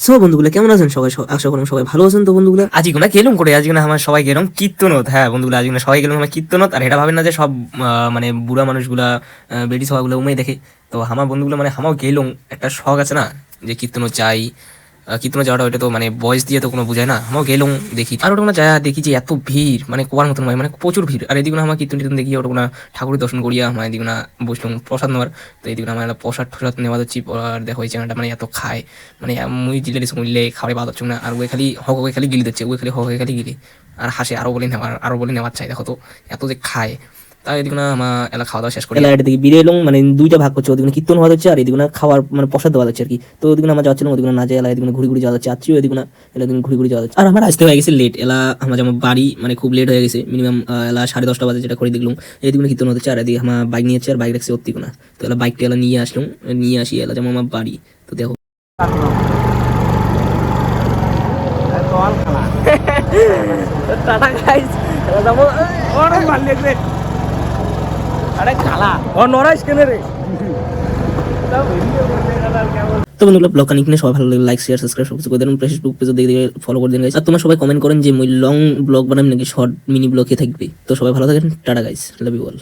সব বন্ধুগুলো কেমন আছেন সবাই? আশা করি সবাই ভালো আছেন। তো বন্ধুগুলো আজকে না গেলুম করে আজকে না আমার সবাই গেলাম কীর্তনত। হ্যাঁ বন্ধুগুলো আজকে না সবাই গেলাম আমার কীর্তনত। আর এটা ভাবেন না যে সব মানে বুড়া মানুষগুলা বেটি সবাইগুলো উমেই দেখে। তো আমার বন্ধুগুলো মানে আমাও গেলুম, একটা শখ আছে না যে কীর্তনত চাই। কীর্তনে যাওয়াটা ওইটা তো মানে বয়স দিয়ে তো কোনো বোঝায় না। আমাও গেলুম দেখি, আর ওটা যা দেখি যে এত ভিড় মানে কোয়ার মতন নয়, মানে প্রচুর ভিড়। আর এদিকে আমার কীর্তন টির্তন দেখি ওটা ঠাকুরের দর্শন করিয়া আমার এদিকে না বসলাম প্রসাদ নেওয়ার। তো এইদিকে আমার একটা প্রসাদ টসাদ নেওয়া হচ্ছে। আর দেখো এই চ্যানেলটা মানে এত খায়, মানে মুই জিলে মুইলে খাওয়াই বাদ হচ্ছে না। আর ওই খালি হক হয়ে খালি গিলি দিচ্ছে, ওই খালি হক হয়ে খালি গিলি আর হাসে, আরো বলে নেওয়ার চাই। দেখো তো এত যে খায়। তাই এদিকে না আমার এলা খাওয়া দাওয়া শেষ করে এটা দিকে বেরিয়ে এলাম, মানে দুইটা ভাগ করছে, ওদিকে কীর্তন হওয়া হচ্ছে আর এদিকে না খাওয়ার মানে প্রসাদ দেওয়া হচ্ছে আর কি। তো ওদিকে আমরা যাচ্ছিলাম, ওদিকে না যায় এলা এদিকে ঘুরি ঘুরি যাওয়া যাচ্ছে, আত্মীয় এদিকে না এলা দিন ঘুরি ঘুরি যাওয়া যাচ্ছে। আর আমার আসতে হয়ে গেছে লেট, এলা আমার যেমন বাড়ি মানে খুব লেট হয়ে গেছে, মিনিমাম এলা 10:30 বাজে যেটা করে দেখলাম। এদিকে কীর্তন হচ্ছে আর এদিকে আমার বাইক নিয়েছে আর বাইক রাখছে অতিক না। তো এলা বাইকটা এলা নিয়ে আসলাম, নিয়ে আসি এলা যেমন আমার বাড়ি। তো দেখো টাটা গাইস, যাবো ওরে মারলে রে। আরে খালা ও নরাইস কেন রে? তো বন্ধুগুলো ব্লগটা নিয়ে সবাই ভালো লাগে, লাইক শেয়ার সাবস্ক্রাইব সব কিছু করে দেন। ফেসবুক পেজে দেখে ফলো করে দিন। আর তোমরা সবাই কমেন্ট করেন যে মই লং ব্লগ বানাবি নাকি শর্ট মিনি ব্লগে থাকবে। তো সবাই ভালো থাকেন, tata guys, love you all.